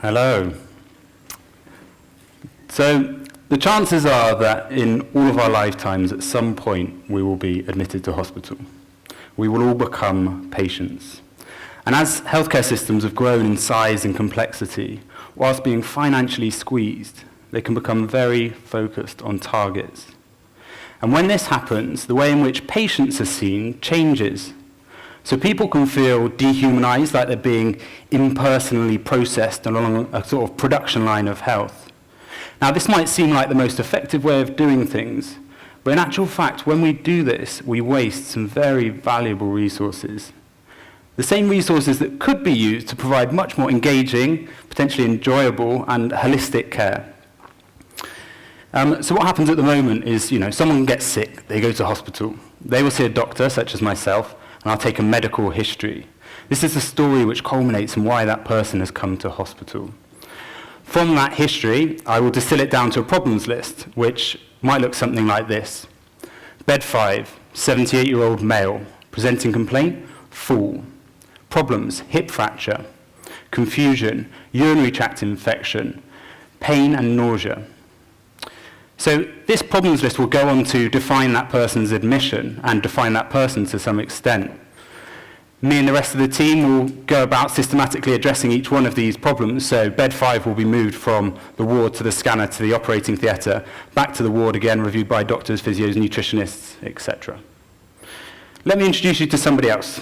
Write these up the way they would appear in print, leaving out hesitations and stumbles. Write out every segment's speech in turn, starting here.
Hello. So the chances are that in all of our lifetimes at some point we will be admitted to hospital. We will all become patients. And as healthcare systems have grown in size and complexity, whilst being financially squeezed, they can become very focused on targets. And when this happens, the way in which patients are seen changes. So people can feel dehumanized, like they're being impersonally processed along a sort of production line of health. Now, this might seem like the most effective way of doing things, but in actual fact, when we do this, we waste some very valuable resources. The same resources that could be used to provide much more engaging, potentially enjoyable, and holistic care. So what happens at the moment is, someone gets sick, they go to hospital. They will see a doctor, such as myself, and I'll take a medical history. This is the story which culminates in why that person has come to hospital. From that history, I will distill it down to a problems list, which might look something like this. Bed 5, 78-year-old male, presenting complaint, fall. Problems, hip fracture, confusion, urinary tract infection, pain and nausea. So this problems list will go on to define that person's admission and define that person to some extent. Me and the rest of the team will go about systematically addressing each one of these problems. So bed 5 will be moved from the ward to the scanner to the operating theatre, back to the ward again, reviewed by doctors, physios, nutritionists, etc. Let me introduce you to somebody else.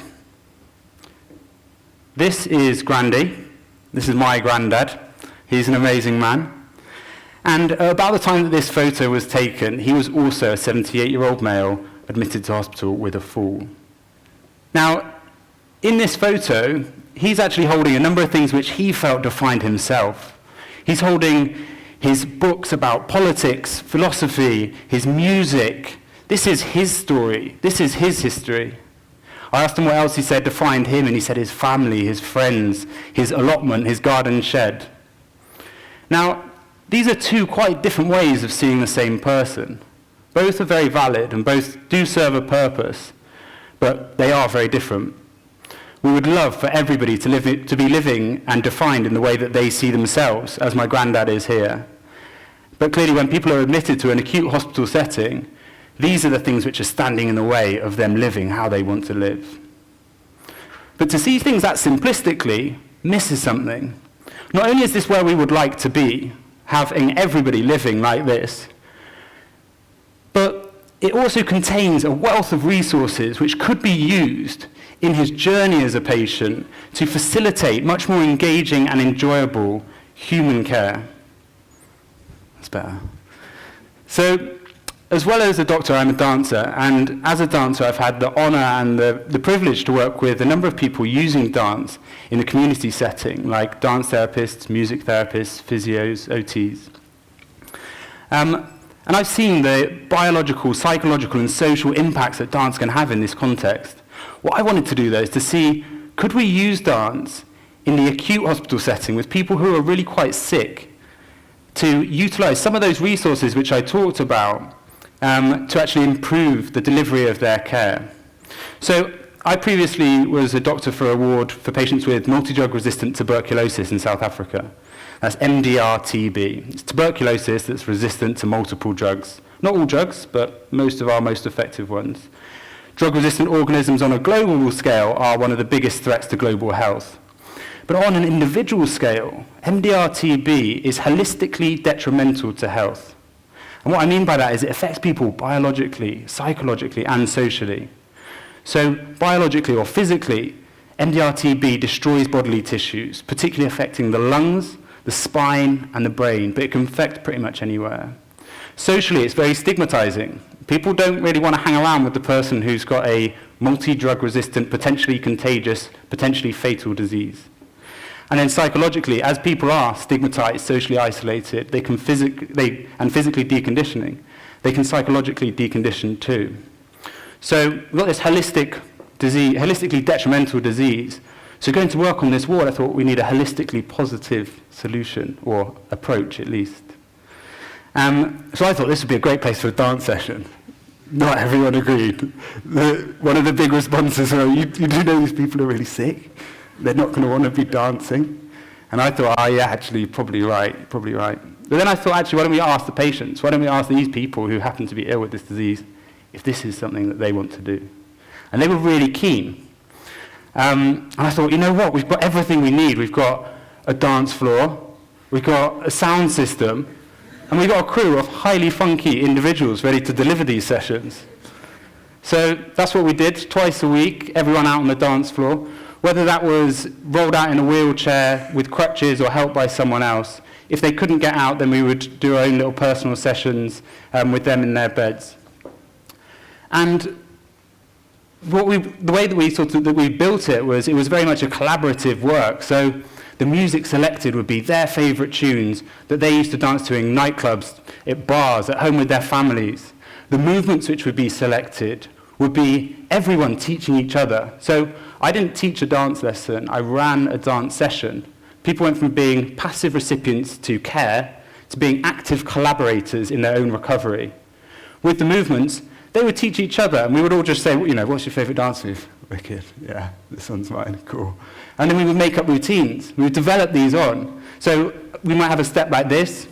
This is Grandy. This is my granddad. He's an amazing man. And about the time that this photo was taken, he was also a 78-year-old male admitted to hospital with a fall. Now, in this photo, he's actually holding a number of things which he felt defined himself. He's holding his books about politics, philosophy, his music. This is his story. This is his history. I asked him what else he said defined him, and he said his family, his friends, his allotment, his garden shed. Now, these are two quite different ways of seeing the same person. Both are very valid, and both do serve a purpose, but they are very different. We would love for everybody to be living and defined in the way that they see themselves, as my granddad is here. But clearly, when people are admitted to an acute hospital setting, these are the things which are standing in the way of them living how they want to live. But to see things that simplistically misses something. Not only is this where we would like to be, having everybody living like this, but it also contains a wealth of resources which could be used in his journey as a patient to facilitate much more engaging and enjoyable human care. That's better. So, as well as a doctor, I'm a dancer, and as a dancer, I've had the honor and the privilege to work with a number of people using dance in the community setting, like dance therapists, music therapists, physios, OTs. And I've seen the biological, psychological, and social impacts that dance can have in this context. What I wanted to do, though, is to see, could we use dance in the acute hospital setting with people who are really quite sick to utilize some of those resources which I talked about to actually improve the delivery of their care. So I previously was a doctor for a ward for patients with multi-drug resistant tuberculosis in South Africa. That's MDR-TB. It's tuberculosis that's resistant to multiple drugs. Not all drugs, but most of our most effective ones. Drug-resistant organisms on a global scale are one of the biggest threats to global health. But on an individual scale, MDR-TB is holistically detrimental to health. And what I mean by that is it affects people biologically, psychologically, and socially. So biologically or physically, MDR-TB destroys bodily tissues, particularly affecting the lungs, the spine, and the brain, but it can affect pretty much anywhere. Socially, it's very stigmatizing. People don't really want to hang around with the person who's got a multi-drug resistant, potentially contagious, potentially fatal disease. And then psychologically, as people are stigmatized, socially isolated, and physically deconditioning, they can psychologically decondition too. So we've got this holistically detrimental disease. So going to work on this ward, I thought we need a holistically positive solution, or approach at least. So I thought this would be a great place for a dance session. Not everyone agreed. One of the big responses was, you do know these people are really sick. They're not going to want to be dancing. And I thought, oh yeah, actually, probably right. But then I thought, actually, why don't we ask the patients? Why don't we ask these people who happen to be ill with this disease if this is something that they want to do? And they were really keen. And I thought, you know what, we've got everything we need. We've got a dance floor, we've got a sound system, and we've got a crew of highly funky individuals ready to deliver these sessions. So that's what we did, twice a week, everyone out on the dance floor. Whether that was rolled out in a wheelchair with crutches or helped by someone else, if they couldn't get out, then we would do our own little personal sessions with them in their beds. And the way that we built it was very much a collaborative work. So the music selected would be their favourite tunes that they used to dance to in nightclubs, at bars, at home with their families. The movements which would be selected would be everyone teaching each other. So I didn't teach a dance lesson, I ran a dance session. People went from being passive recipients to care to being active collaborators in their own recovery. With the movements, they would teach each other, and we would all just say, you know, what's your favourite dance move? Wicked, yeah, this one's mine, cool. And then we would make up routines. We would develop these on. So we might have a step like this,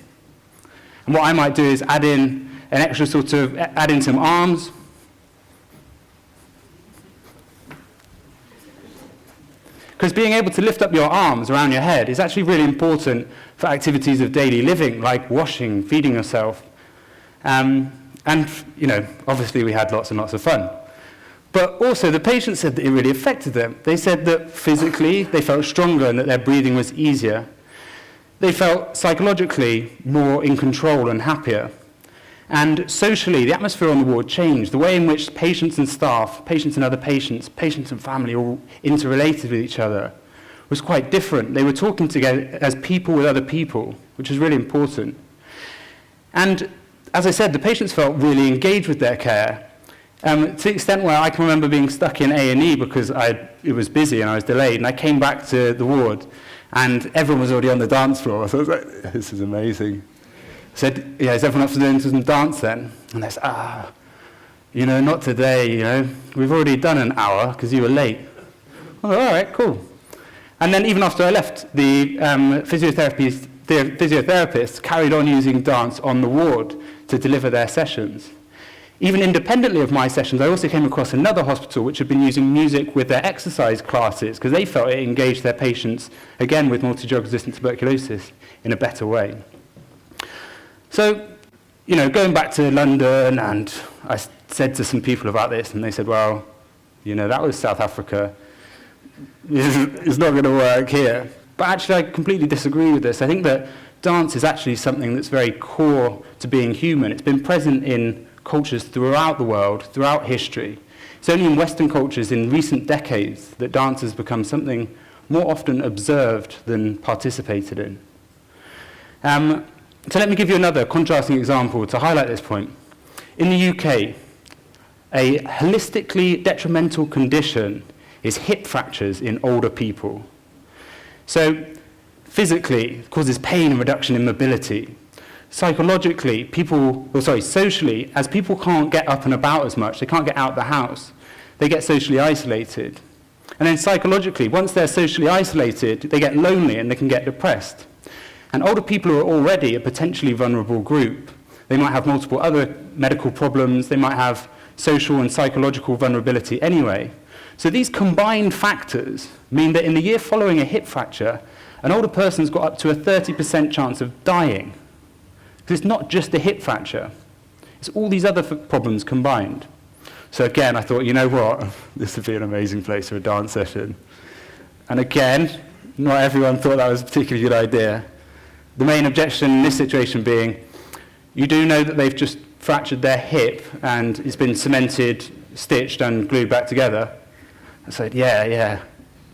and what I might do is add in an extra add in some arms. Because being able to lift up your arms around your head is actually really important for activities of daily living, like washing, feeding yourself. And, you know, obviously we had lots and lots of fun. But also the patients said that it really affected them. They said that physically they felt stronger and that their breathing was easier. They felt psychologically more in control and happier. And socially, the atmosphere on the ward changed. The way in which patients and staff, patients and other patients, patients and family all interrelated with each other was quite different. They were talking together as people with other people, which is really important. And as I said, the patients felt really engaged with their care, to the extent where I can remember being stuck in A&E because it was busy and I was delayed, and I came back to the ward, and everyone was already on the dance floor. So I was like, this is amazing. I said, yeah, is everyone up for doing some dance then? And they said, you know, not today, you know. We've already done an hour because you were late. Oh, all right, cool. And then even after I left, the physiotherapists carried on using dance on the ward to deliver their sessions. Even independently of my sessions, I also came across another hospital which had been using music with their exercise classes because they felt it engaged their patients, again, with multi-drug-resistant tuberculosis in a better way. So, you know, going back to London, and I said to some people about this, and they said, well, you know, that was South Africa. It's not going to work here. But actually, I completely disagree with this. I think that dance is actually something that's very core to being human. It's been present in cultures throughout the world, throughout history. It's only in Western cultures in recent decades that dance has become something more often observed than participated in. So let me give you another contrasting example to highlight this point. In the UK, a holistically detrimental condition is hip fractures in older people. So physically, it causes pain and reduction in mobility. Psychologically, socially, as people can't get up and about as much, they can't get out the house, they get socially isolated. And then psychologically, once they're socially isolated, they get lonely and they can get depressed. And older people are already a potentially vulnerable group. They might have multiple other medical problems, they might have social and psychological vulnerability anyway. So these combined factors mean that in the year following a hip fracture, an older person's got up to a 30% chance of dying. Because it's not just a hip fracture, it's all these other problems combined. So again, I thought, you know what, this would be an amazing place for a dance session. And again, not everyone thought that was a particularly good idea. The main objection in this situation being, you do know that they've just fractured their hip and it's been cemented, stitched and glued back together. I said, yeah.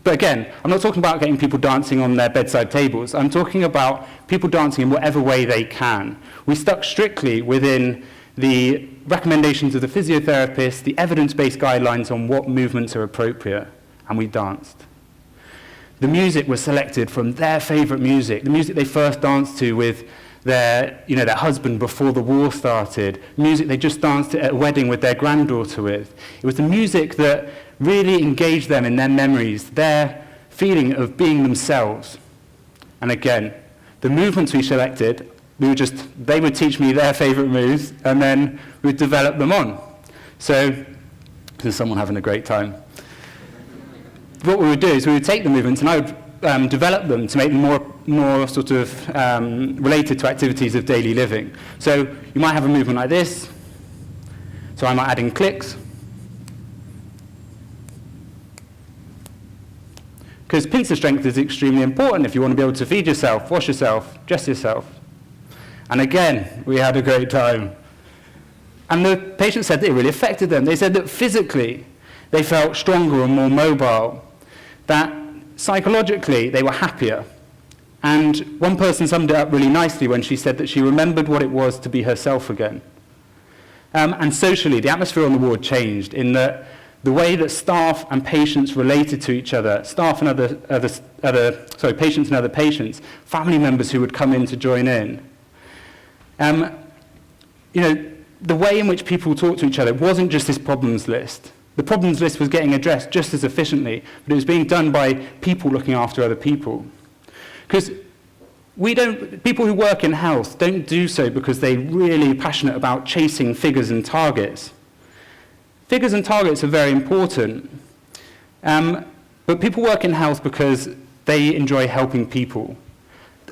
But again, I'm not talking about getting people dancing on their bedside tables. I'm talking about people dancing in whatever way they can. We stuck strictly within the recommendations of the physiotherapist, the evidence-based guidelines on what movements are appropriate, and we danced. The music was selected from their favourite music, the music they first danced to with their husband before the war started, music they just danced at a wedding with their granddaughter with. It was the music that really engaged them in their memories, their feeling of being themselves. And again, the movements we selected, they would teach me their favourite moves, and then we'd develop them on. So, this is someone having a great time. What we would do is we would take the movements, and I would develop them to make them more sort of related to activities of daily living. So you might have a movement like this. So I might add in clicks. Because pincer strength is extremely important if you want to be able to feed yourself, wash yourself, dress yourself. And again, we had a great time. And the patient said that it really affected them. They said that physically they felt stronger and more mobile, that psychologically they were happier. And one person summed it up really nicely when she said that she remembered what it was to be herself again. And socially, the atmosphere on the ward changed in that the way that staff and patients related to each other, staff and patients and other patients, family members who would come in to join in. The way in which people talked to each other wasn't just this problems list. The problems list was getting addressed just as efficiently, but it was being done by people looking after other people. Because people who work in health don't do so because they're really passionate about chasing figures and targets. Figures and targets are very important, but people work in health because they enjoy helping people.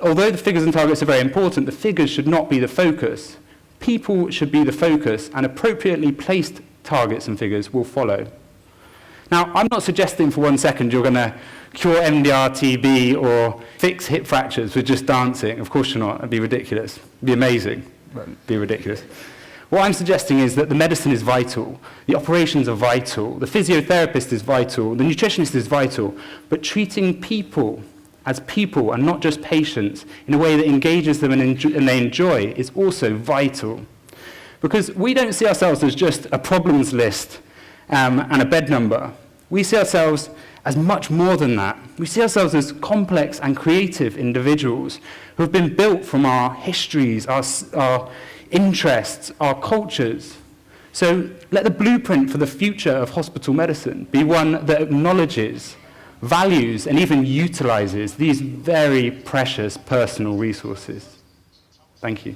Although the figures and targets are very important, the figures should not be the focus. People should be the focus, and appropriately placed targets and figures will follow. Now, I'm not suggesting for 1 second you're going to cure MDR-TB or fix hip fractures with just dancing. Of course you're not. It'd be ridiculous. It'd be amazing, but it'd be ridiculous. What I'm suggesting is that the medicine is vital, the operations are vital, the physiotherapist is vital, the nutritionist is vital, but treating people as people and not just patients in a way that engages them and they enjoy is also vital. Because we don't see ourselves as just a problems list and a bed number. We see ourselves as much more than that. We see ourselves as complex and creative individuals who have been built from our histories, our interests, our cultures. So let the blueprint for the future of hospital medicine be one that acknowledges, values, and even utilizes these very precious personal resources. Thank you.